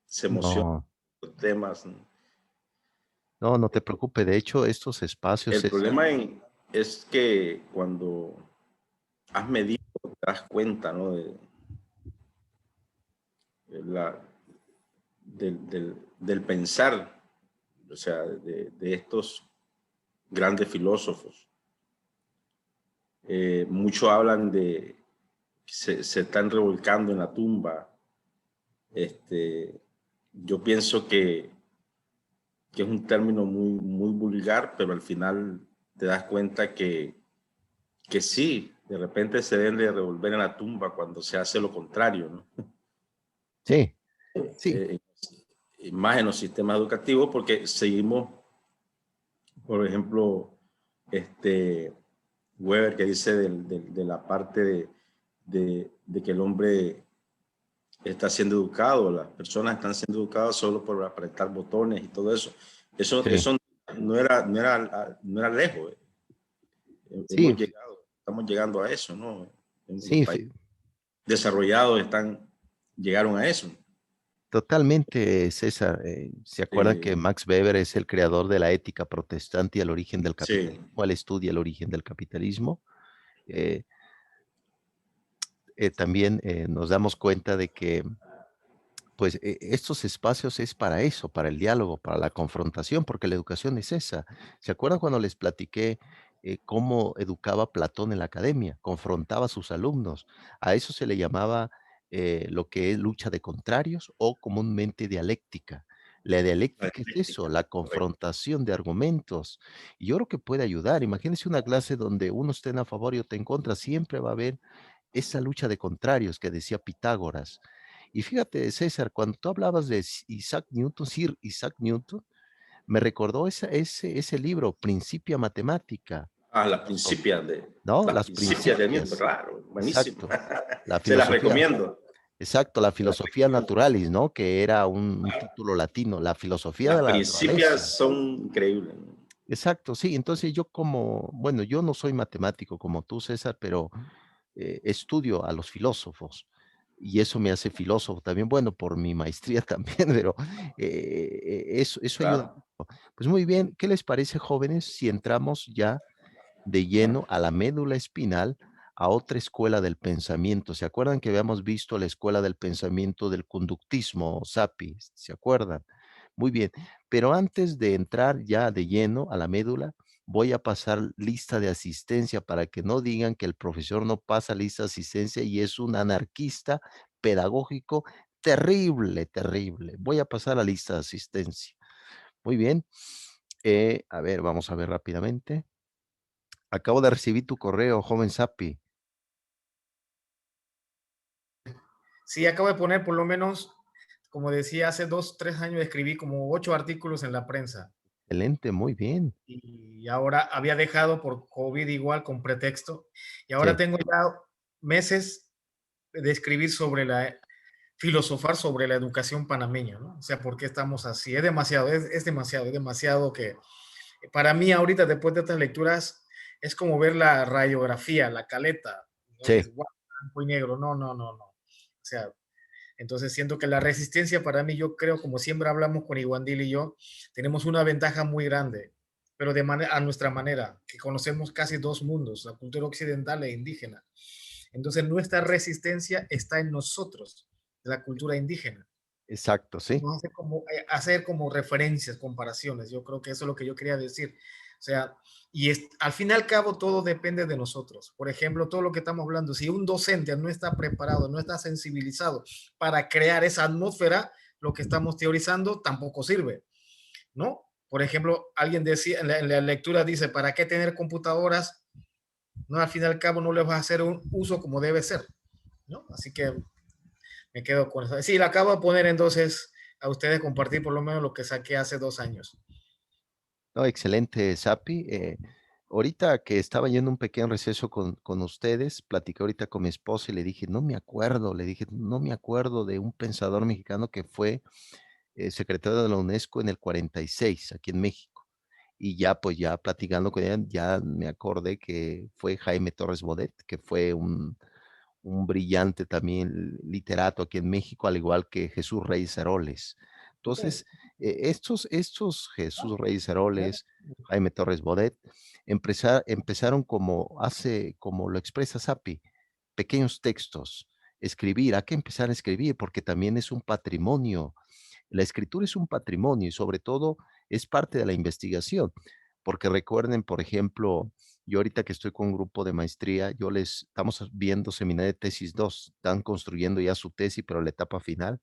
se emociona No, los temas. no, no te preocupes. De hecho, estos espacios, El César, problema es que cuando has medido, te das cuenta, ¿no? De del pensar, o sea, de estos grandes filósofos. Muchos hablan de que se están revolcando en la tumba. Este, yo pienso que es un término muy vulgar, pero al final te das cuenta que sí, de repente se deben de revolver en la tumba cuando se hace lo contrario, ¿no? sí, sí, Eh, Más en los sistemas educativos, porque seguimos, por ejemplo, este Weber que dice de la parte de que el hombre está siendo educado, las personas están siendo educadas solo por apretar botones y todo eso. sí, Eso no era lejos. sí, Estamos llegando a eso, ¿no? En los sí, países desarrollados llegaron a eso. totalmente, César. ¿Se acuerdan Eh, que Max Weber es el creador de la ética protestante y el origen del sí, capitalismo? Él estudia el origen del capitalismo. Eh, También nos damos cuenta de que pues estos espacios es para eso, para el diálogo, para la confrontación, porque la educación es esa. ¿Se acuerdan cuando les platiqué cómo educaba Platón en la academia? Confrontaba a sus alumnos. A eso se le llamaba lo que es lucha de contrarios o comúnmente dialéctica. La la dialéctica es eso, dialéctica, la correcto. confrontación de argumentos. Y yo creo que puede ayudar. Imagínense una clase donde uno esté a favor y otro en contra. Siempre va a haber esa lucha de contrarios que decía Pitágoras. Y fíjate, César, cuando tú hablabas de Isaac Newton, Sir Isaac Newton, me recordó ese libro, Principia Matemática, Ah, ¿no? las Las principias de Newton, principias, claro, buenísimo. exacto. La Se las filosofía, recomiendo, exacto, la se las filosofía recomiendo. naturalis, ¿no? Que era un título latino, la filosofía Las de la principias naturaleza. son increíbles. Exacto, sí. Entonces yo como, bueno, yo no soy matemático como tú, César, pero estudio a los filósofos y eso me hace filósofo también, bueno, por mi maestría también, pero eso ayuda Claro. mucho. Pues muy bien, ¿qué les parece, jóvenes, si entramos ya de lleno a la médula espinal, a otra escuela del pensamiento? ¿Se acuerdan que habíamos visto la escuela del pensamiento del conductismo, SAPI? ¿Se acuerdan? Muy bien, pero antes de entrar ya de lleno a la médula, voy a pasar lista de asistencia para que no digan que el profesor no pasa lista de asistencia y es un anarquista pedagógico terrible, terrible. Voy a pasar la lista de asistencia. Muy bien. A ver, vamos a ver rápidamente. Acabo de recibir tu correo, joven Sapi. Sí, acabo de poner por lo menos, como decía, hace 2, 3 años escribí como 8 artículos en la prensa Excelente, muy bien. y ahora había dejado por COVID igual con pretexto y ahora Sí, tengo ya meses de escribir sobre filosofar sobre la educación panameña, ¿no? O sea, ¿por qué estamos así? Es demasiado que para mí ahorita después de estas lecturas es como ver la radiografía, la caleta, ¿no? Que sí, es blanco y negro, no, no, no, no. O sea, entonces siento que la resistencia para mí, yo creo, como siempre hablamos con Iguandil y yo, tenemos una ventaja muy grande, pero a nuestra manera, que conocemos casi dos mundos, la cultura occidental e indígena. Entonces nuestra resistencia está en nosotros, la cultura indígena. exacto, sí, No hacer como referencias, comparaciones. Yo creo que eso es lo que yo quería decir. O sea, al fin y al cabo todo depende de nosotros. Por ejemplo, todo lo que estamos hablando, si un docente no está preparado, no está sensibilizado para crear esa atmósfera, lo que estamos teorizando tampoco sirve, ¿no? Por ejemplo, alguien decía en la lectura dice, ¿para qué tener computadoras? No, al fin y al cabo no les va a hacer un uso como debe ser, ¿no? Así que me quedo con eso. Sí, la acabo de poner entonces a ustedes compartir por lo menos lo que saqué hace 2 años. no, excelente, Sapi. Ahorita que estaba yendo un pequeño receso con ustedes, platiqué ahorita con mi esposa y le dije, no me acuerdo, le dije, no me acuerdo de un pensador mexicano que fue secretario de la UNESCO en el 46, aquí en México. Y ya, pues ya platicando con ella, ya me acordé que fue Jaime Torres Bodet, que fue un brillante también literato aquí en México, al igual que Jesús Reyes Heroles. Entonces, estos Jesús Reyes Heroles, Jaime Torres Bodet, empezaron como lo expresa Sapi, pequeños textos, escribir, hay que empezar a escribir porque también es un patrimonio. La escritura es un patrimonio y sobre todo es parte de la investigación, porque recuerden, por ejemplo, yo ahorita que estoy con un grupo de maestría, yo les estamos viendo seminario de tesis 2, están construyendo ya su tesis, pero la etapa final,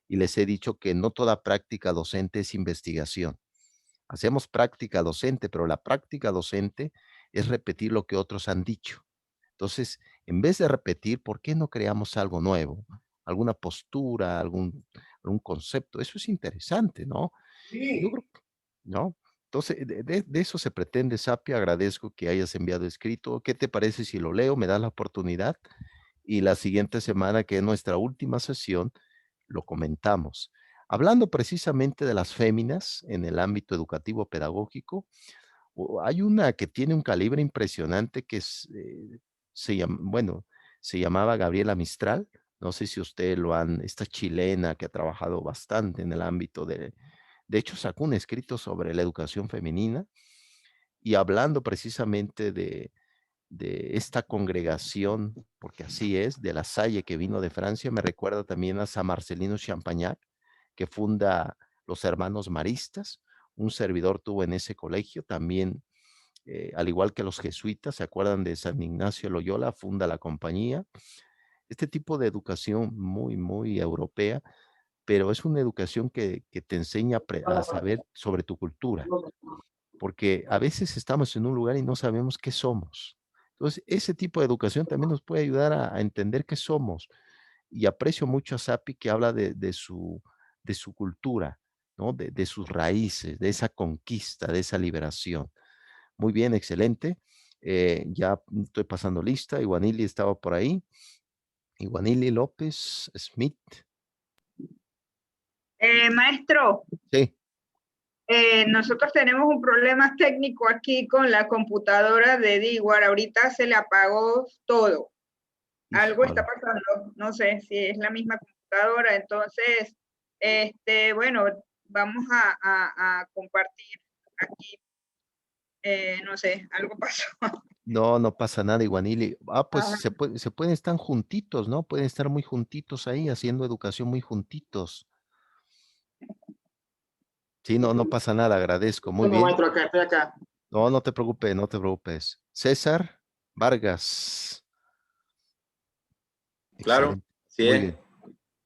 y les he dicho que no toda práctica docente es investigación. Hacemos práctica docente, pero la práctica docente es repetir lo que otros han dicho. Entonces, en vez de repetir, ¿por qué no creamos algo nuevo? Alguna postura, algún concepto. Eso es interesante, ¿no? Yo creo, ¿no? Entonces, de eso se pretende, Sapi. Agradezco que hayas enviado escrito. ¿Qué te parece si lo leo? ¿Me das la oportunidad? Y la siguiente semana, que es nuestra última sesión, lo comentamos. Hablando precisamente de las féminas en el ámbito educativo pedagógico, hay una que tiene un calibre impresionante que bueno, se llamaba Gabriela Mistral. No sé si usted esta chilena que ha trabajado bastante en el ámbito de hecho sacó un escrito sobre la educación femenina y hablando precisamente de esta congregación, porque así es, de la Salle que vino de Francia, me recuerda también a San Marcelino Champagnat, que funda los Hermanos Maristas. Un servidor tuvo en ese colegio también, al igual que los jesuitas, ¿se acuerdan de San Ignacio Loyola? Funda la compañía. Este tipo de educación muy, muy europea, pero es una educación que te enseña a saber sobre tu cultura, porque a veces estamos en un lugar y no sabemos qué somos. Entonces, ese tipo de educación también nos puede ayudar a entender qué somos. Y aprecio mucho a Sapi que habla de su cultura, ¿no? De sus raíces, de esa conquista, de esa liberación. Muy bien, excelente. Ya estoy pasando lista. Iguanili estaba por ahí. Iguanili López Smith. Maestro, Sí. nosotros tenemos un problema técnico aquí con la computadora de Dewar. Ahorita se le apagó todo. Algo está Híjole. pasando. No sé si es la misma computadora. Entonces, bueno, vamos a compartir aquí. No sé, algo pasó. No, no pasa nada, Iguanili. Pues Ajá. se pueden estar juntitos, ¿no? Pueden estar muy juntitos ahí, haciendo educación muy juntitos. Sí, no, no pasa nada, agradezco. Muy Tengo bien. maestro acá, estoy acá. No, no te preocupes, no te preocupes. César Vargas. Claro, Excelente. sí Muy es. bien.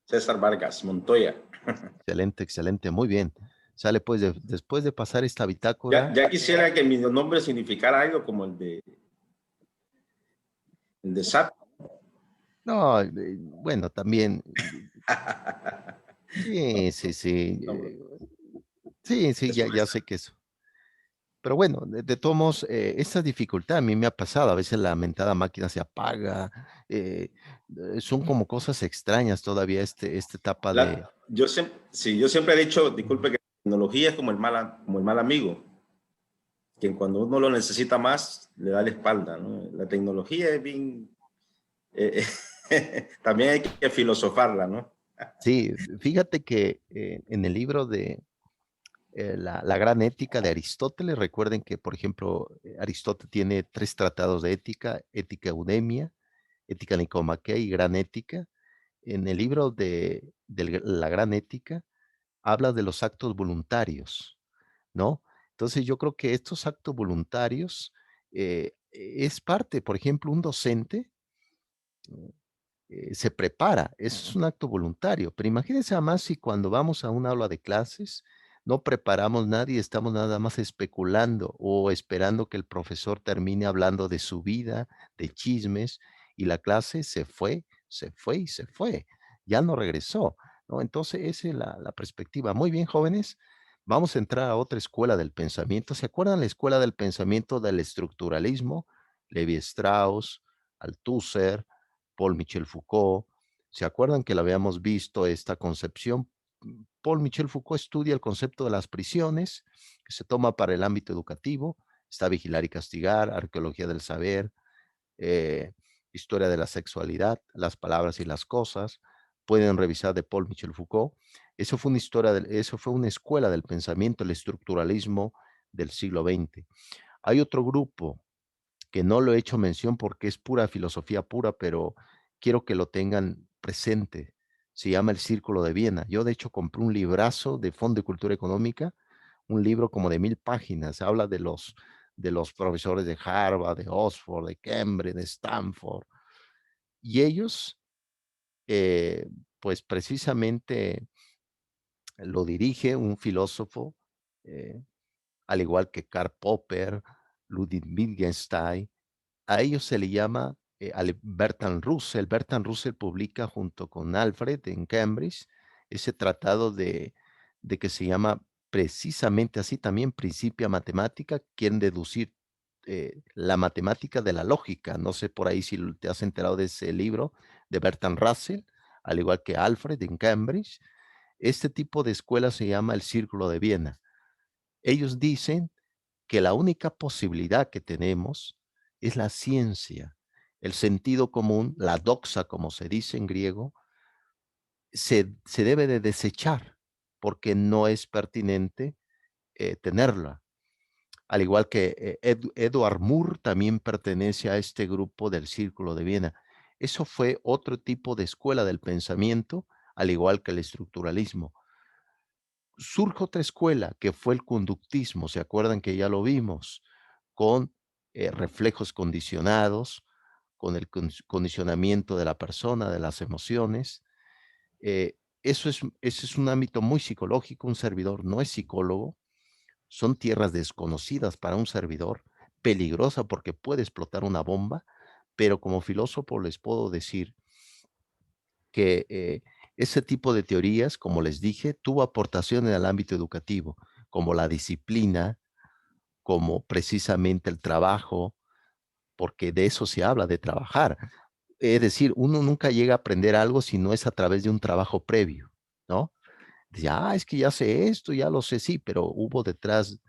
César Vargas Montoya. Excelente, excelente. Muy bien. Sale pues, después de pasar esta Ya, bitácora. ya quisiera que mi nombre significara algo como el de SAP. No, bueno, también. Sí, sí, sí. Sí, sí, Eso ya sé que eso. Pero bueno, de todos modos, esa dificultad a mí me ha pasado. A veces la mentada máquina se apaga. Son como cosas extrañas todavía esta etapa de. yo siempre he dicho, disculpe, que la tecnología es como el mal amigo, que cuando uno lo necesita más, le da la espalda, ¿no? La tecnología es bien, también hay que filosofarla, ¿no? Sí, fíjate que en el libro de la gran ética de Aristóteles, recuerden que, por ejemplo, Aristóteles tiene 3 tratados de ética: Ética Eudemia, Ética Nicomaquea y Gran Ética. En el libro de la Gran Ética habla de los actos voluntarios, ¿no? Entonces yo creo que estos actos voluntarios es parte, por ejemplo, un docente se prepara, es un acto voluntario, pero imagínense además si cuando vamos a un aula de clases no preparamos nada y estamos nada más especulando o esperando que el profesor termine hablando de su vida, de chismes, y la clase se fue, se fue y se fue, ya no regresó, ¿no? Entonces esa es la perspectiva. Muy bien, jóvenes, vamos a entrar a otra escuela del pensamiento. ¿Se acuerdan la escuela del pensamiento del estructuralismo? Levi Strauss, Althusser, Paul Michel Foucault. ¿Se acuerdan que la habíamos visto esta concepción? Paul Michel Foucault estudia el concepto de las prisiones, que se toma para el ámbito educativo. Está Vigilar y Castigar, Arqueología del Saber. Historia de la sexualidad, las palabras y las cosas. Pueden revisar de Paul Michel Foucault. Eso fue eso fue una escuela del pensamiento, el estructuralismo del siglo XX. Hay otro grupo que no lo he hecho mención porque es pura filosofía pura, pero quiero que lo tengan presente. Se llama El Círculo de Viena. Yo, de hecho, compré un librazo de Fondo de Cultura Económica, un libro como de 1000 páginas. Habla de los profesores de Harvard, de Oxford, de Cambridge, de Stanford. Y ellos, pues precisamente lo dirige un filósofo, eh, al igual que Karl Popper, Ludwig Wittgenstein. A ellos se le llama Bertrand Russell. Bertrand Russell publica junto con Alfred en Cambridge ese tratado de que se llama precisamente así también Principia Matemática. Quieren deducir la matemática de la lógica. No sé por ahí si te has enterado de ese libro de Bertrand Russell, al igual que Alfred en Cambridge. Este tipo de escuela se llama el Círculo de Viena. Ellos dicen que la única posibilidad que tenemos es la ciencia. El sentido común, la doxa, como se dice en griego, se debe de desechar porque no es pertinente tenerla. Al igual que Edward Moore también pertenece a este grupo del Círculo de Viena. Eso fue otro tipo de escuela del pensamiento, al igual que el estructuralismo. Surge otra escuela que fue el conductismo, ¿se acuerdan que ya lo vimos? Con reflejos condicionados, con el condicionamiento de la persona, de las emociones. Ese es un ámbito muy psicológico, un servidor no es psicólogo, son tierras desconocidas para un servidor, peligrosa porque puede explotar una bomba, pero como filósofo les puedo decir que ese tipo de teorías, como les dije, tuvo aportación en el ámbito educativo, como la disciplina, como precisamente el trabajo, porque de eso se habla, de trabajar. Es decir, uno nunca llega a aprender algo si no es a través de un trabajo previo, ¿no? Dice, es que ya sé esto, ya lo sé, sí, pero hubo detrás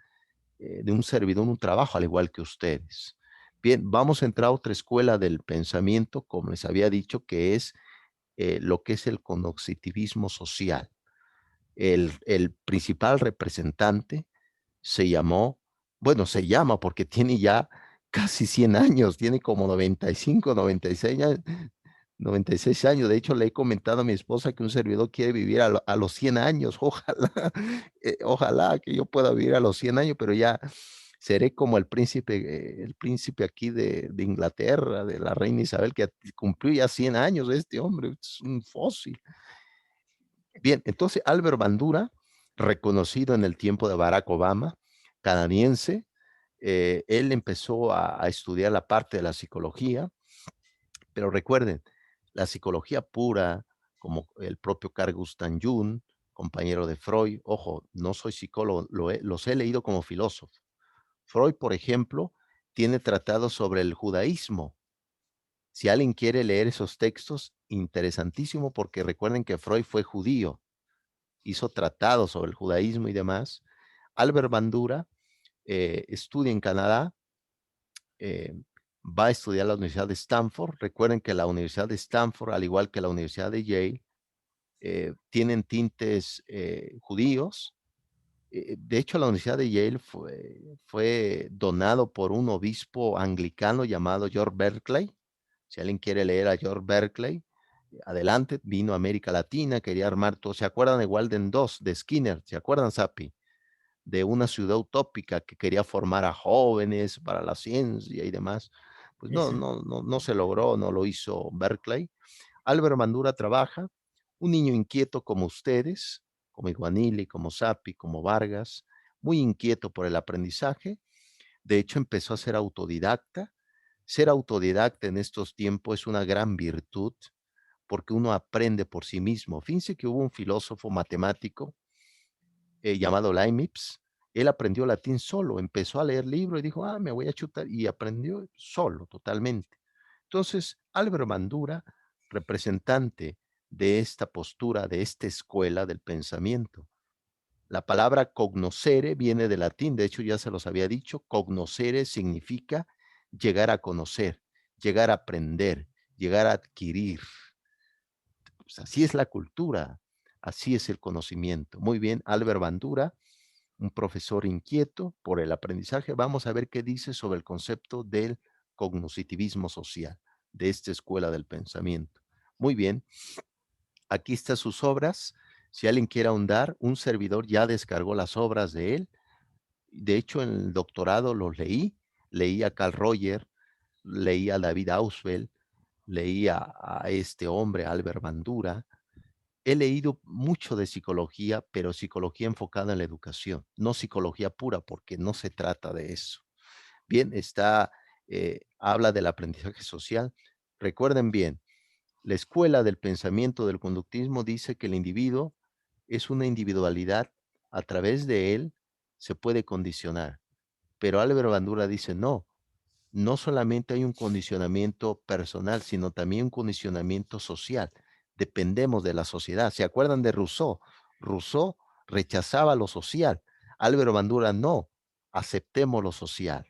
de un servidor un trabajo, al igual que ustedes. Bien, vamos a entrar a otra escuela del pensamiento, como les había dicho, que es lo que es el cognitivismo social. El principal representante se llamó, bueno, se llama porque tiene ya casi 100 años, tiene como 95, 96 años. 96 años. De hecho, le he comentado a mi esposa que un servidor quiere vivir a los 100 años. Ojalá, ojalá que yo pueda vivir a los 100 años, pero ya seré como el príncipe aquí de Inglaterra, de la reina Isabel, que cumplió ya 100 años. Este hombre es un fósil. Bien, entonces Albert Bandura, reconocido en el tiempo de Barack Obama, canadiense, él empezó a estudiar la parte de la psicología, pero recuerden, la psicología pura, como el propio Carl Gustav Jung, compañero de Freud, ojo, no soy psicólogo, los he leído como filósofo. Freud, por ejemplo, tiene tratados sobre el judaísmo. Si alguien quiere leer esos textos, interesantísimo, porque recuerden que Freud fue judío, hizo tratados sobre el judaísmo y demás. Albert Bandura estudia en Canadá, eh, va a estudiar a la Universidad de Stanford. Recuerden que la Universidad de Stanford, al igual que la Universidad de Yale, tienen tintes judíos. De hecho, la Universidad de Yale fue donado por un obispo anglicano llamado George Berkeley. Si alguien quiere leer a George Berkeley, adelante, vino a América Latina, quería armar todo. ¿Se acuerdan de Walden 2, de Skinner? ¿Se acuerdan, Sapi? De una ciudad utópica que quería formar a jóvenes para la ciencia y demás. Pues Sí, sí. no se logró, no lo hizo Berkeley. Albert Bandura trabaja, un niño inquieto como ustedes, como Iguanili, como Sapi, como Vargas, muy inquieto por el aprendizaje. De hecho, empezó a ser autodidacta. Ser autodidacta en estos tiempos es una gran virtud porque uno aprende por sí mismo. Fíjense que hubo un filósofo matemático llamado Leibniz. Él aprendió latín solo, empezó a leer libros y dijo, me voy a chutar, y aprendió solo, totalmente. Entonces, Álvaro Bandura, representante de esta postura, de esta escuela del pensamiento. La palabra cognoscere viene del latín, de hecho ya se los había dicho, cognoscere significa llegar a conocer, llegar a aprender, llegar a adquirir. Pues así es la cultura, así es el conocimiento. Muy bien, Albert Bandura, un profesor inquieto por el aprendizaje. Vamos a ver qué dice sobre el concepto del cognitivismo social, de esta escuela del pensamiento. Muy bien, aquí están sus obras. Si alguien quiere ahondar, un servidor ya descargó las obras de él. De hecho, en el doctorado los leí a Carl Roger, leí a David Ausubel, leí a este hombre, Albert Bandura. He leído mucho de psicología, pero psicología enfocada en la educación, no psicología pura, porque no se trata de eso. Bien, habla del aprendizaje social. Recuerden bien, la escuela del pensamiento del conductismo dice que el individuo es una individualidad, a través de él se puede condicionar. Pero Álvaro Bandura dice, no, no solamente hay un condicionamiento personal, sino también un condicionamiento social. Dependemos de la sociedad. ¿Se acuerdan de Rousseau? Rousseau rechazaba lo social. Álvaro Bandura no, aceptemos lo social,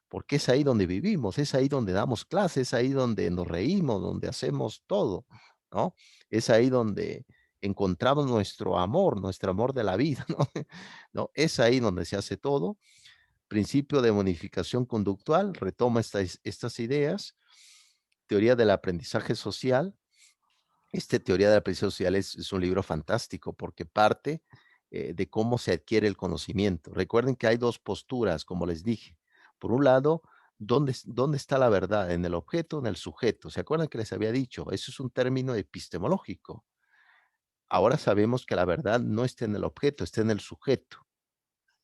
porque es ahí donde vivimos, es ahí donde damos clases, es ahí donde nos reímos, donde hacemos todo, ¿no? Es ahí donde encontramos nuestro amor de la vida, ¿no? ¿No? Es ahí donde se hace todo. Principio de modificación conductual, retoma estas ideas. Teoría del aprendizaje social. Teoría del aprendizaje social es un libro fantástico porque parte de cómo se adquiere el conocimiento. Recuerden que hay dos posturas, como les dije. Por un lado, ¿dónde está la verdad? ¿En el objeto o en el sujeto? ¿Se acuerdan que les había dicho? Eso es un término epistemológico. Ahora sabemos que la verdad no está en el objeto, está en el sujeto,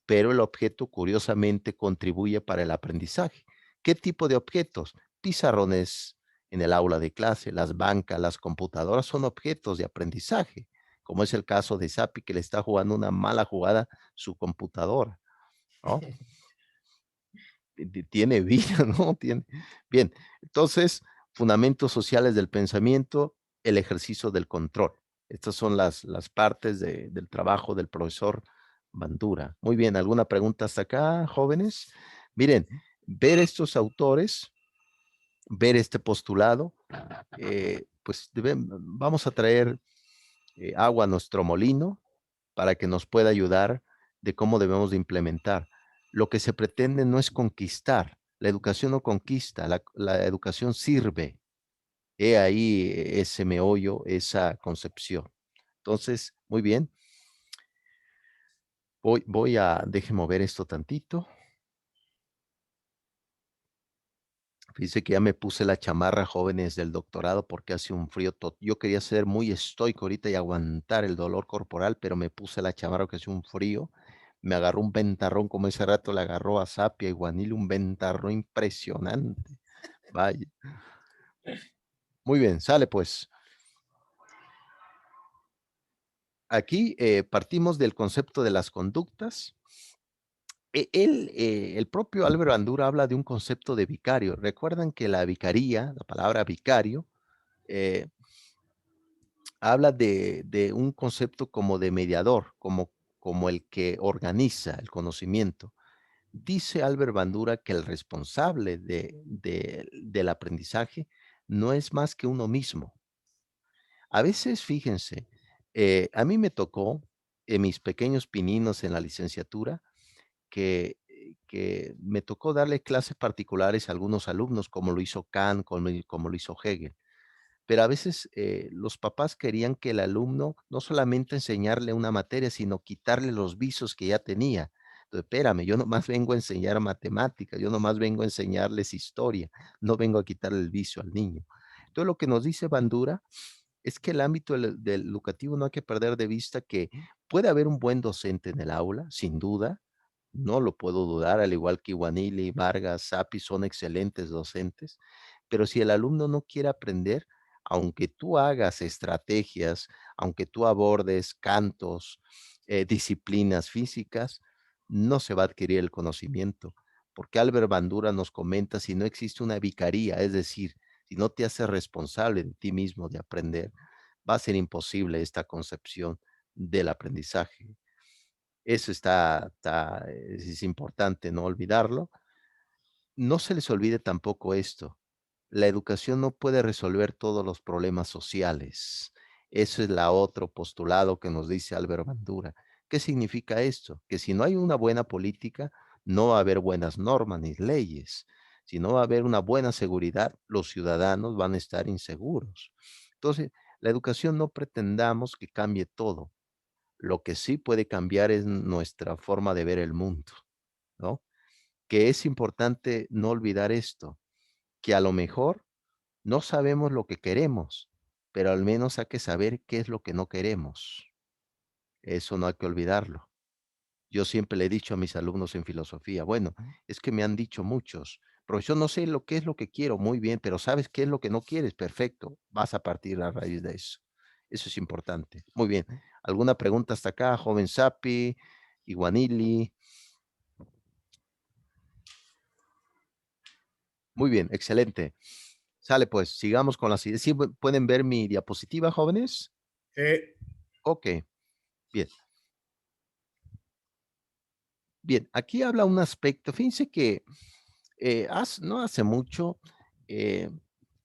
pero el objeto curiosamente contribuye para el aprendizaje. ¿Qué tipo de objetos? Pizarrones en el aula de clase, las bancas, las computadoras son objetos de aprendizaje, como es el caso de Sapi que le está jugando una mala jugada su computadora, ¿no? Tiene vida, ¿no? Bien, entonces, fundamentos sociales del pensamiento, el ejercicio del control. Estas son las partes del trabajo del profesor Bandura. Muy bien, ¿alguna pregunta hasta acá, jóvenes? Miren, ver estos autores, ver este postulado, pues vamos a traer agua a nuestro molino para que nos pueda ayudar de cómo debemos de implementar. Lo que se pretende no es conquistar, la educación no conquista, la educación sirve. He ahí ese meollo, esa concepción. Entonces, muy bien. Déjenme mover esto tantito. Dice que ya me puse la chamarra, jóvenes del doctorado, porque hace un frío. Yo quería ser muy estoico ahorita y aguantar el dolor corporal, pero me puse la chamarra porque hace un frío. Me agarró un ventarrón, como ese rato le agarró a Sapia y Guanil, un ventarrón impresionante. Vaya. Muy bien, sale pues. Aquí partimos del concepto de las conductas. El propio Álvaro Bandura habla de un concepto de vicario. Recuerdan que la vicaría, la palabra vicario, eh, habla de un concepto como de mediador, como el que organiza el conocimiento. Dice Albert Bandura que el responsable del aprendizaje no es más que uno mismo. A veces, fíjense, a mí me tocó en mis pequeños pininos en la licenciatura que me tocó darle clases particulares a algunos alumnos, como lo hizo Kant, como lo hizo Hegel. Pero a veces los papás querían que el alumno no solamente enseñarle una materia, sino quitarle los vicios que ya tenía. Entonces, espérame, yo nomás vengo a enseñar matemáticas, yo nomás vengo a enseñarles historia, no vengo a quitarle el vicio al niño. Entonces, lo que nos dice Bandura es que el ámbito del educativo no hay que perder de vista que puede haber un buen docente en el aula, sin duda, no lo puedo dudar, al igual que Guanili, Vargas, Sapi son excelentes docentes, pero si el alumno no quiere aprender, aunque tú hagas estrategias, aunque tú abordes cantos, disciplinas físicas, no se va a adquirir el conocimiento. Porque Albert Bandura nos comenta, si no existe una vicaría, es decir, si no te haces responsable de ti mismo de aprender, va a ser imposible esta concepción del aprendizaje. Eso es importante no olvidarlo. No se les olvide tampoco esto. La educación no puede resolver todos los problemas sociales. Ese es la otro postulado que nos dice Albert Bandura. ¿Qué significa esto? Que si no hay una buena política, no va a haber buenas normas ni leyes. Si no va a haber una buena seguridad, los ciudadanos van a estar inseguros. Entonces, la educación no pretendamos que cambie todo. Lo que sí puede cambiar es nuestra forma de ver el mundo, ¿no? Que es importante no olvidar esto, que a lo mejor no sabemos lo que queremos, pero al menos hay que saber qué es lo que no queremos. Eso no hay que olvidarlo. Yo siempre le he dicho a mis alumnos en filosofía, bueno, es que me han dicho muchos, profesor, no sé lo que es lo que quiero, muy bien, pero ¿sabes qué es lo que no quieres? Perfecto, vas a partir a raíz de eso. Eso es importante. Muy bien. ¿Alguna pregunta hasta acá, joven Sapi, Iguanili? Muy bien, excelente. Sale pues, sigamos con las ideas. ¿Sí pueden ver mi diapositiva, jóvenes? Ok, bien. Bien, aquí habla un aspecto, fíjense que no hace mucho, eh,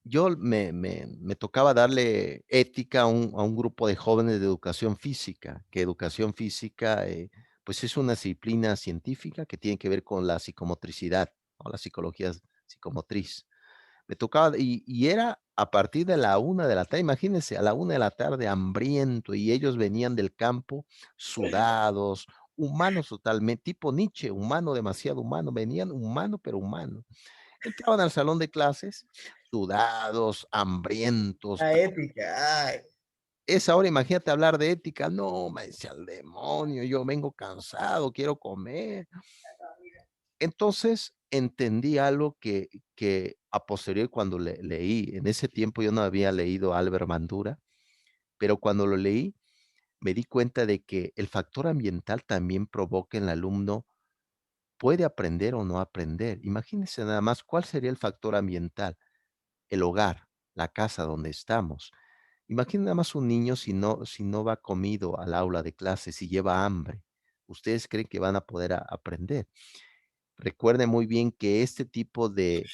yo me tocaba darle ética a un grupo de jóvenes de educación física, que educación física, pues es una disciplina científica que tiene que ver con la psicomotricidad, o la psicología psicomotriz. Me tocaba, y era a partir de la 1 de la tarde, imagínense, a la 1 de la tarde, hambriento, y ellos venían del campo sudados, humanos totalmente, tipo Nietzsche, humano, demasiado humano, venían humano, pero humano. Entraban al salón de clases, sudados, hambrientos. La ética, ay. Esa hora, imagínate hablar de ética, no, me decía al demonio, yo vengo cansado, quiero comer. Entonces entendí algo que a posteriori cuando leí, en ese tiempo yo no había leído a Albert Bandura, pero cuando lo leí me di cuenta de que el factor ambiental también provoca en el alumno, puede aprender o no aprender. Imagínense nada más cuál sería el factor ambiental, el hogar, la casa donde estamos. Imaginen nada más un niño si no va comido al aula de clase, si lleva hambre. ¿Ustedes creen que van a poder aprender? Recuerde muy bien que este tipo de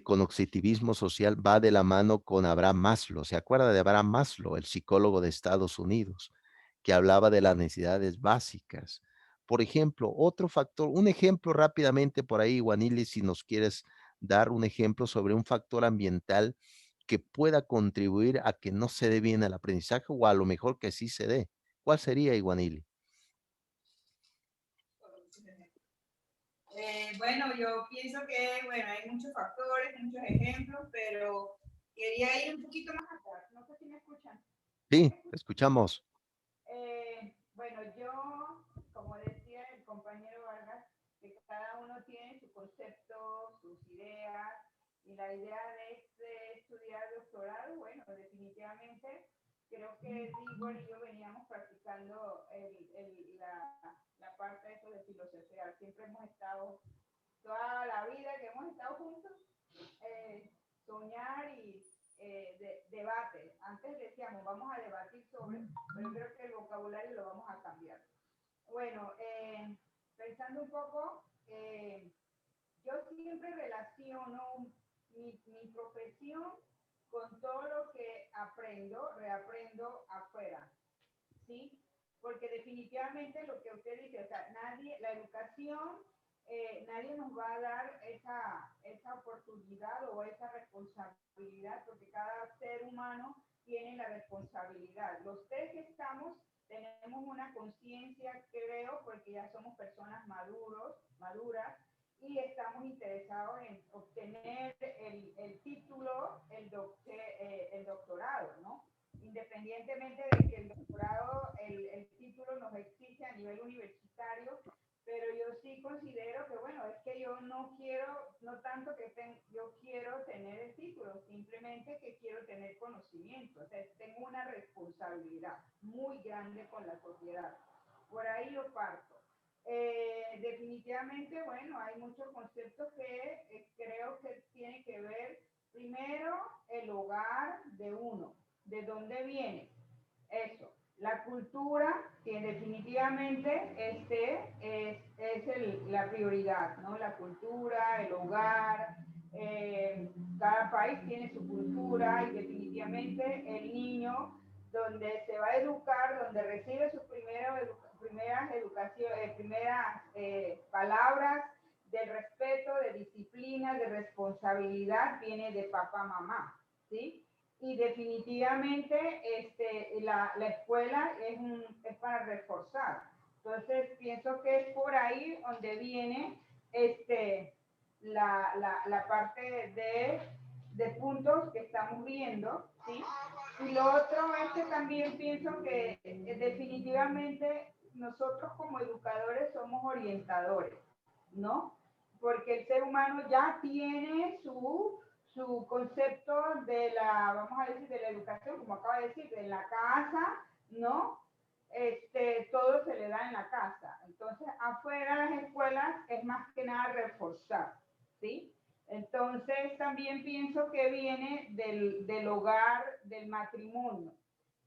cognitivismo social va de la mano con Abraham Maslow. ¿Se acuerda de Abraham Maslow, el psicólogo de Estados Unidos, que hablaba de las necesidades básicas? Por ejemplo, otro factor, un ejemplo rápidamente por ahí, Juanili, si nos quieres dar un ejemplo sobre un factor ambiental que pueda contribuir a que no se dé bien el aprendizaje o a lo mejor que sí se dé. ¿Cuál sería, Iguanili? Bueno, yo pienso que, bueno, hay muchos factores, muchos ejemplos, pero quería ir un poquito más atrás. No sé si me escuchan. Sí, escuchamos. Bueno, yo, como decía el compañero Vargas, que cada uno tiene su concepto, sus ideas, y la idea de estudiar doctorado, bueno, definitivamente creo que Igor y yo veníamos practicando la parte de eso de filosofía. Siempre hemos estado, toda la vida que hemos estado juntos, soñar y debate. Antes decíamos, vamos a debatir sobre, pero creo que el vocabulario lo vamos a cambiar. Bueno, pensando un poco, yo siempre relaciono mi profesión con todo lo que aprendo, reaprendo afuera, ¿sí? Porque definitivamente lo que usted dice, o sea, la educación, nadie nos va a dar esa oportunidad o esa responsabilidad, porque cada ser humano tiene la responsabilidad. Los tres que estamos tenemos una conciencia, creo, porque ya somos personas maduras, y estamos interesados en obtener el título, el doctorado, ¿no? Independientemente de que el doctorado, el título nos exige a nivel universitario, pero yo sí considero que, bueno, es que yo no quiero, no tanto que yo quiero tener el título, simplemente que quiero tener conocimiento, o sea, tengo una responsabilidad muy grande con la sociedad. Por ahí lo parto. Definitivamente, bueno, hay muchos conceptos que creo que tienen que ver, primero, el hogar de uno, de dónde viene, eso. La cultura, que definitivamente es la prioridad, ¿no? La cultura, el hogar, Cada país tiene su cultura y definitivamente el niño donde se va a educar, donde recibe sus primeras palabras de respeto, de disciplina, de responsabilidad, viene de papá, mamá, ¿sí? Y definitivamente la escuela es para reforzar. Entonces, pienso que es por ahí donde viene la parte de puntos que estamos viendo, ¿sí? Y lo otro es que también pienso que definitivamente nosotros como educadores somos orientadores, ¿no? Porque el ser humano ya tiene su concepto de vamos a decir, de la educación, como acaba de decir, en la casa, ¿no? Todo se le da en la casa. Entonces, afuera de las escuelas es más que nada reforzar, ¿sí? Entonces, también pienso que viene del hogar, del matrimonio.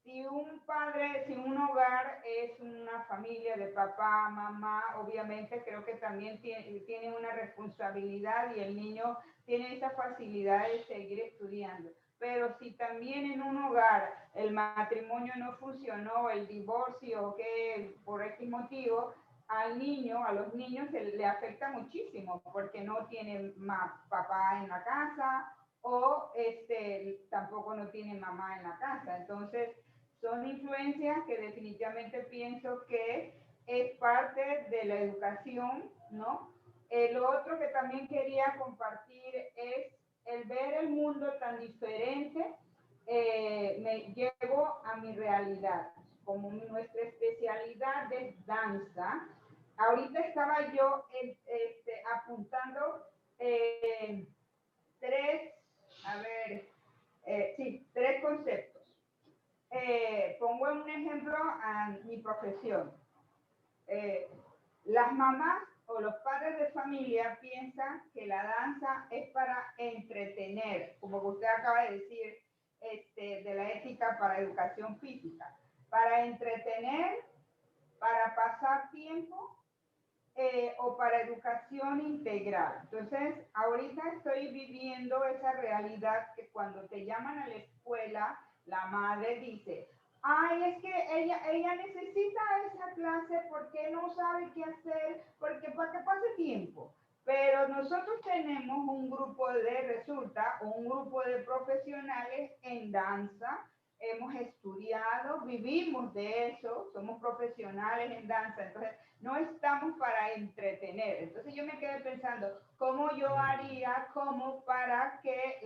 Si un hogar es una familia de papá, mamá, obviamente creo que también tiene una responsabilidad y el niño tiene esa facilidad de seguir estudiando. Pero si también en un hogar el matrimonio no funcionó, el divorcio, que por X motivo, a los niños se le afecta muchísimo porque no tienen más papá en la casa o tampoco no tienen mamá en la casa. Entonces, son influencias que definitivamente pienso que es parte de la educación, ¿no? Lo otro que también quería compartir es el ver el mundo tan diferente, me llevo a mi realidad. Como nuestra especialidad es danza, ahorita estaba yo apuntando tres conceptos. Pongo un ejemplo a mi profesión. Las mamás o los padres de familia piensan que la danza es para entretener, como usted acaba de decir, de la ética para educación física, para entretener, para pasar tiempo o para educación integral. Entonces, ahorita estoy viviendo esa realidad que cuando te llaman a la escuela, la madre dice, ay, es que ella necesita esa clase porque no sabe qué hacer, porque para que pase tiempo. Pero nosotros tenemos un grupo un grupo de profesionales en danza, hemos estudiado, vivimos de eso, somos profesionales en danza, entonces no estamos para entretener. Entonces yo me quedé pensando, ¿cómo yo haría como para que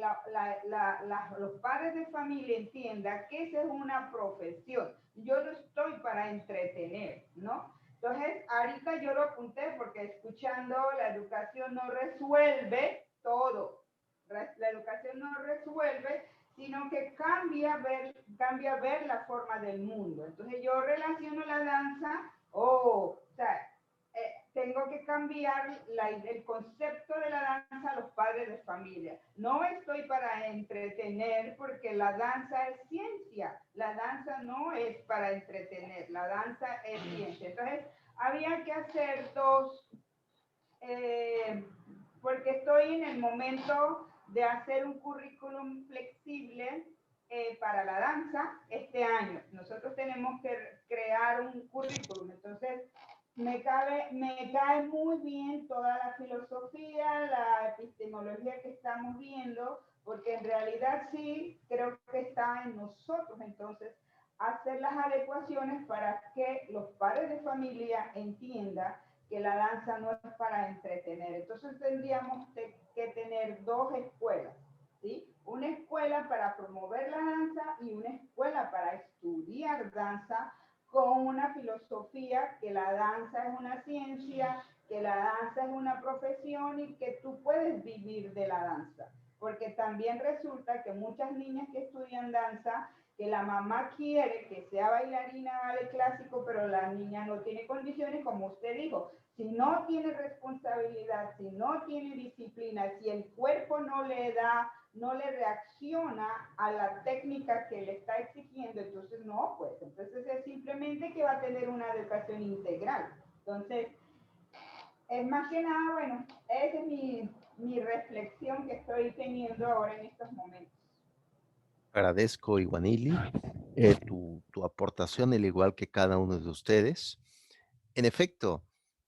los padres de familia entiendan que esa es una profesión? Yo no estoy para entretener, ¿no? Entonces, ahorita yo lo apunté porque escuchando la educación no resuelve todo. La educación no resuelve, sino que cambia ver la forma del mundo. Entonces, yo relaciono la danza, tengo que cambiar el concepto de la danza a los padres de familia. No estoy para entretener porque la danza es ciencia. La danza no es para entretener, la danza es ciencia. Entonces, había que hacer porque estoy en el momento de hacer un currículum flexible para la danza este año. Nosotros tenemos que crear un currículum. Entonces, me cae muy bien toda la filosofía, la epistemología que estamos viendo, porque en realidad sí creo que está en nosotros entonces hacer las adecuaciones para que los padres de familia entiendan que la danza no es para entretener. Entonces tendríamos que tener dos escuelas, ¿sí? Una escuela para promover la danza y una escuela para estudiar danza con una filosofía que la danza es una ciencia, que la danza es una profesión y que tú puedes vivir de la danza. Porque también resulta que muchas niñas que estudian danza, que la mamá quiere que sea bailarina ballet clásico, pero la niña no tiene condiciones, como usted dijo. Si no tiene responsabilidad, si no tiene disciplina, si el cuerpo no le reacciona a la técnica que le está exigiendo, entonces no, pues, entonces es simplemente que va a tener una educación integral. Entonces, es más que nada, bueno, esa es mi reflexión que estoy teniendo ahora en estos momentos. Agradezco, Iguanili, tu aportación, al igual que cada uno de ustedes. En efecto,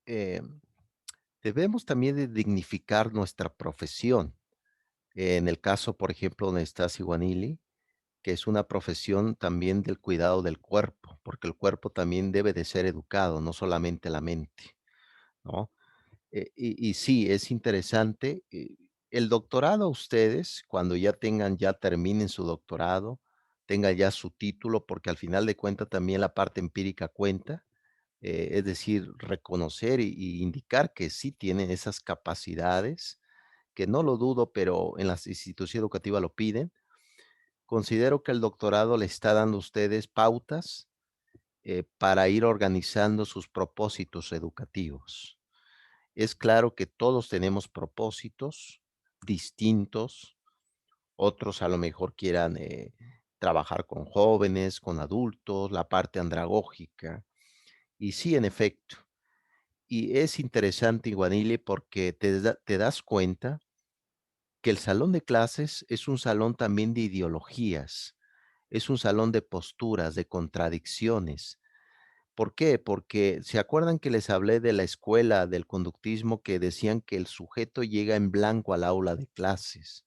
eh, debemos también de dignificar nuestra profesión. En el caso, por ejemplo, donde estás, Iguanili, que es una profesión también del cuidado del cuerpo, porque el cuerpo también debe de ser educado, no solamente la mente, ¿no? Y sí, es interesante. El doctorado, ustedes, cuando ya tengan, ya terminen su doctorado, tengan ya su título, porque al final de cuentas también la parte empírica cuenta, es decir, reconocer y indicar que sí tienen esas capacidades, que no lo dudo, pero en las instituciones educativas lo piden. Considero que el doctorado le está dando a ustedes pautas para ir organizando sus propósitos educativos. Es claro que todos tenemos propósitos distintos, otros a lo mejor quieran trabajar con jóvenes, con adultos, la parte andragógica. Y sí, en efecto. Y es interesante, Iguanile, porque te das cuenta que el salón de clases es un salón también de ideologías, es un salón de posturas, de contradicciones. ¿Por qué? Porque se acuerdan que les hablé de la escuela del conductismo que decían que el sujeto llega en blanco al aula de clases.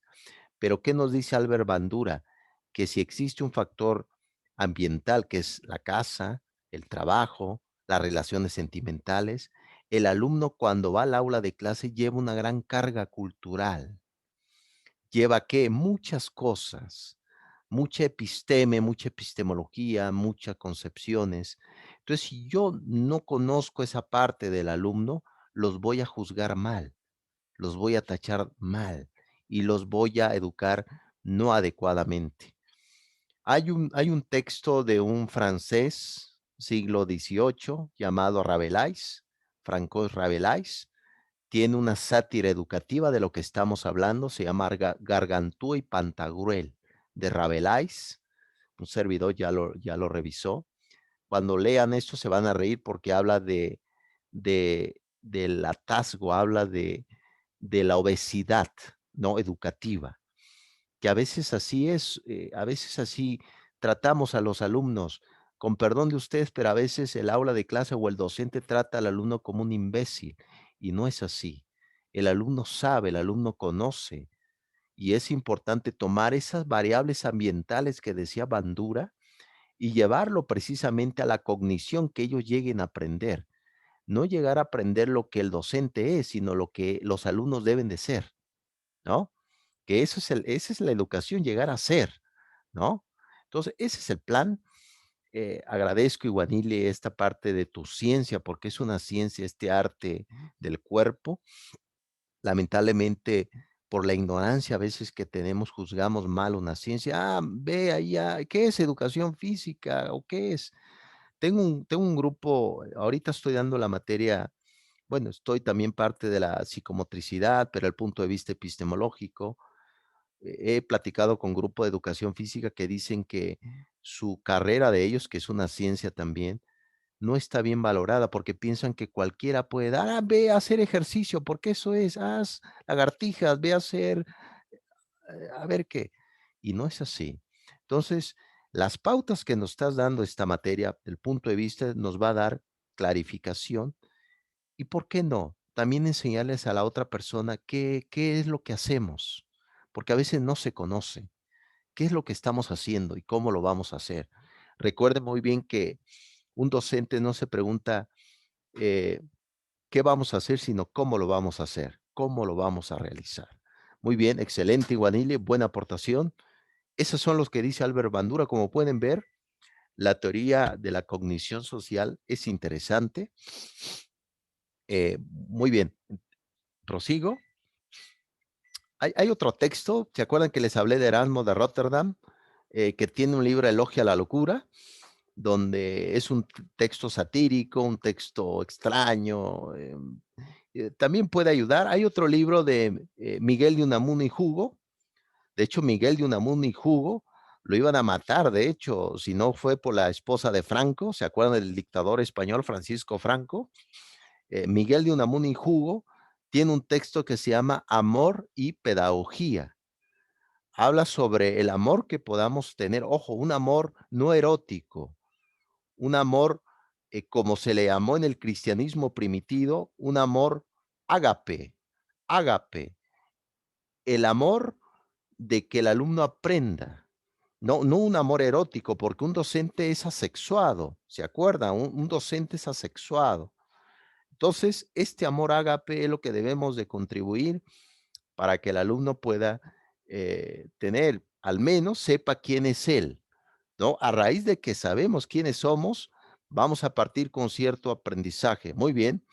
Pero ¿qué nos dice Albert Bandura? Que si existe un factor ambiental, que es la casa, el trabajo, las relaciones sentimentales, el alumno cuando va al aula de clase lleva una gran carga cultural. ¿Lleva qué? Muchas cosas, mucha episteme, mucha epistemología, muchas concepciones. Entonces, si yo no conozco esa parte del alumno, los voy a juzgar mal, los voy a tachar mal y los voy a educar no adecuadamente. Hay un texto de un francés, siglo XVIII, llamado Rabelais, Francois Rabelais, tiene una sátira educativa de lo que estamos hablando, se llama Gargantúa y Pantagruel, de Rabelais. Un servidor ya lo revisó. Cuando lean esto se van a reír porque habla del atasgo, habla de la obesidad, ¿no? Educativa, que a veces así es, a veces así tratamos a los alumnos, con perdón de ustedes, pero a veces el aula de clase o el docente trata al alumno como un imbécil y no es así. El alumno sabe, el alumno conoce y es importante tomar esas variables ambientales que decía Bandura y llevarlo precisamente a la cognición que ellos lleguen a aprender. No llegar a aprender lo que el docente es, sino lo que los alumnos deben de ser, ¿no? Que esa es la educación, llegar a ser, ¿no? Entonces, ese es el plan. Agradezco, Iguanile, esta parte de tu ciencia, porque es una ciencia, este arte del cuerpo. Lamentablemente, por la ignorancia a veces que tenemos, juzgamos mal una ciencia. Ve allá, ¿qué es educación física o qué es? Tengo un grupo, ahorita estoy dando la materia, bueno, estoy también parte de la psicomotricidad, pero el punto de vista epistemológico. He platicado con grupo de educación física que dicen que su carrera de ellos, que es una ciencia también, no está bien valorada porque piensan que cualquiera puede dar, ve a hacer ejercicio, porque eso es, haz lagartijas, ve a hacer, a ver qué. Y no es así. Entonces, las pautas que nos estás dando esta materia, el punto de vista nos va a dar clarificación y, ¿por qué no? También enseñarles a la otra persona qué es lo que hacemos, porque a veces no se conoce. ¿Qué es lo que estamos haciendo y cómo lo vamos a hacer? Recuerden muy bien que un docente no se pregunta eh, qué vamos a hacer, sino cómo lo vamos a hacer, cómo lo vamos a realizar. Muy bien, excelente, Iguanile, buena aportación. Esos son los que dice Albert Bandura. Como pueden ver, la teoría de la cognición social es interesante. Muy bien, prosigo. Hay otro texto, ¿se acuerdan que les hablé de Erasmo de Rotterdam? Que tiene un libro Elogia a la locura, donde es un texto satírico, un texto extraño. También puede ayudar. Hay otro libro de Miguel de Unamuno y Hugo. De hecho, Miguel de Unamuno y Hugo lo iban a matar, de hecho, si no fue por la esposa de Franco. ¿Se acuerdan del dictador español Francisco Franco? Miguel de Unamuno y Hugo tiene un texto que se llama Amor y Pedagogía. Habla sobre el amor que podamos tener. Ojo, un amor no erótico, un amor como se le llamó en el cristianismo primitivo, un amor ágape, ágape, el amor de que el alumno aprenda. No, no un amor erótico, porque un docente es asexuado, ¿se acuerdan? Un docente es asexuado. Entonces, este amor ágape es lo que debemos de contribuir para que el alumno pueda tener, al menos sepa quién es él, ¿no? A raíz de que sabemos quiénes somos, vamos a partir con cierto aprendizaje. Muy bien,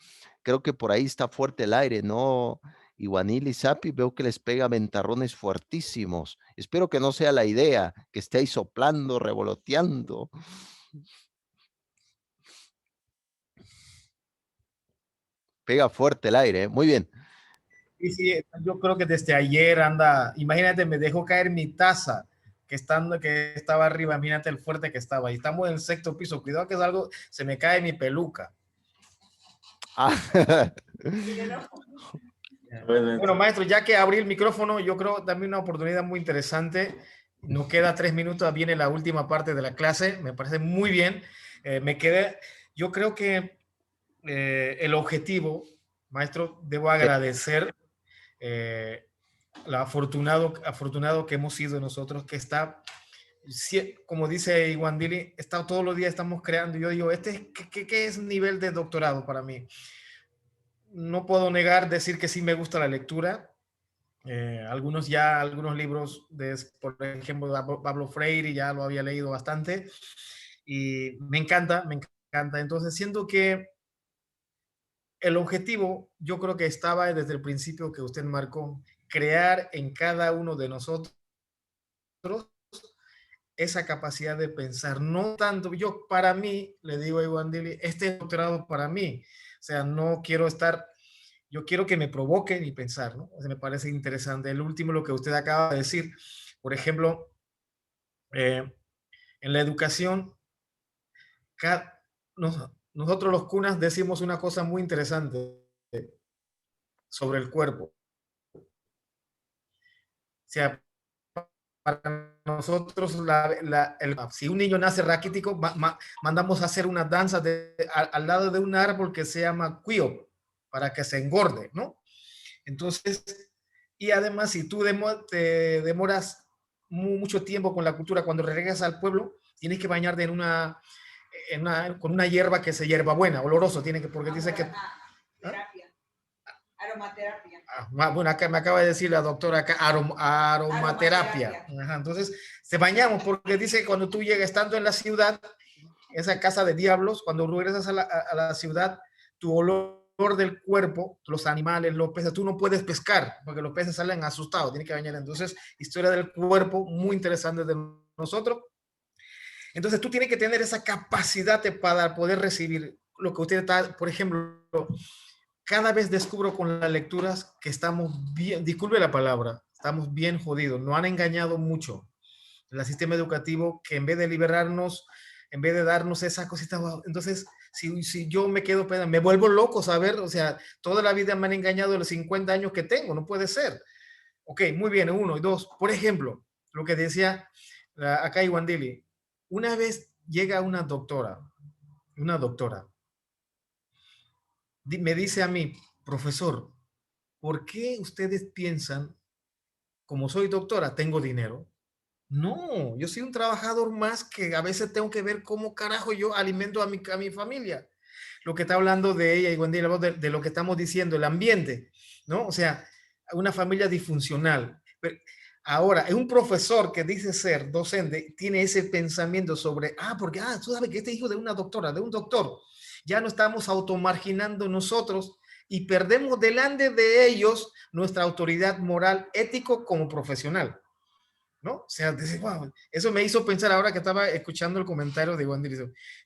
creo que por ahí está fuerte el aire, ¿no? Iguanil y Sapi, veo que les pega ventarrones fuertísimos. Espero que no sea la idea, que estéis soplando, revoloteando. Pega fuerte el aire, ¿eh? Muy bien. Sí, sí, yo creo que desde ayer anda, imagínate, me dejó caer mi taza que estaba arriba, imagínate el fuerte que estaba. Y estamos en el sexto piso, cuidado que es algo, se me cae mi peluca. Ah. Bueno, maestro, ya que abrí el micrófono, yo creo también una oportunidad muy interesante. Nos queda 3 minutos, viene la última parte de la clase, me parece muy bien. Yo creo que el objetivo, maestro, debo agradecer lo afortunado que hemos sido nosotros, que está, como dice Iwandili, todos los días estamos creando. Yo digo, ¿qué es nivel de doctorado para mí? No puedo negar, decir que sí me gusta la lectura. Algunos libros, por ejemplo, Pablo Freire, ya lo había leído bastante y me encanta, me encanta. Entonces siento que el objetivo, yo creo que estaba desde el principio que usted marcó, crear en cada uno de nosotros esa capacidad de pensar, no tanto, para mí, le digo a Iwandili, este doctorado para mí, o sea, no quiero estar, yo quiero que me provoquen y pensar, ¿no? O sea, me parece interesante. El último, lo que usted acaba de decir, por ejemplo, en la educación, nosotros los cunas decimos una cosa muy interesante sobre el cuerpo. O sea, para nosotros, si un niño nace raquítico, mandamos a hacer una danza al lado de un árbol que se llama cuyo, para que se engorde, ¿no? Entonces, y además, si tú te demoras mucho tiempo con la cultura, cuando regresas al pueblo, tienes que bañarte con una hierba que es hierbabuena, oloroso, porque dice que... Terapia. Aromaterapia. Bueno, acá me acaba de decir la doctora acá, aromaterapia. Ajá, entonces, se bañamos porque dice que cuando tú llegas estando en la ciudad, esa casa de diablos, cuando regresas a la ciudad, tu olor del cuerpo, los animales, los peces, tú no puedes pescar porque los peces salen asustados, tienen que bañar. Entonces, historia del cuerpo muy interesante de nosotros. Entonces, tú tienes que tener esa capacidad para poder recibir lo que usted está, por ejemplo, cada vez descubro con las lecturas que estamos bien, disculpe la palabra, estamos bien jodidos, nos han engañado mucho el sistema educativo, que en vez de liberarnos, en vez de darnos esa cosita, entonces si yo me quedo, me vuelvo loco, saber, o sea, toda la vida me han engañado los 50 años que tengo, no puede ser. Ok, muy bien, 1 y 2, por ejemplo, lo que decía acá Iwandili, una vez llega una doctora, me dice a mí, profesor, ¿por qué ustedes piensan, como soy doctora, tengo dinero? No, yo soy un trabajador más que a veces tengo que ver cómo carajo yo alimento a mi familia. Lo que está hablando de ella y Wendy, de lo que estamos diciendo, el ambiente, ¿no? O sea, una familia disfuncional. Pero ahora, es un profesor que dice ser docente, tiene ese pensamiento sobre, porque, tú sabes que este hijo de una doctora, de un doctor, ya no estamos automarginando nosotros y perdemos delante de ellos nuestra autoridad moral, ético como profesional. ¿No? O sea, wow, eso me hizo pensar ahora que estaba escuchando el comentario de Wendy.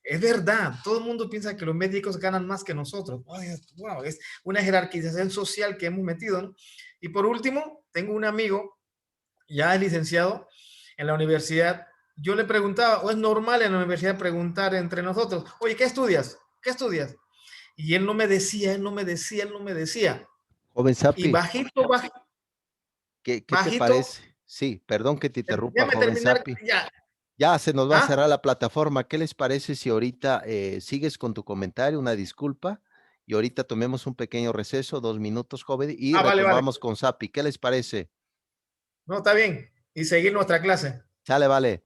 Es verdad, todo el mundo piensa que los médicos ganan más que nosotros. Wow, es una jerarquización social que hemos metido, ¿no? Y por último, tengo un amigo, ya es licenciado en la universidad. Yo le preguntaba, ¿o es normal en la universidad preguntar entre nosotros, oye, ¿qué estudias? ¿Qué estudias? Y él no me decía. Joven Y Sapi, bajito, ¿qué te bajito. parece? Sí, perdón que te interrumpa, Déjame joven terminar. Sapi. Ya. Ya se nos va a ¿Ah? cerrar la plataforma. ¿Qué les parece si ahorita sigues con tu comentario? Una disculpa. Y ahorita tomemos un pequeño receso, 2 minutos, joven, y Vale, vale. retomamos con Sapi. ¿Qué les parece? No, está bien. Y seguir nuestra clase. Sale, vale.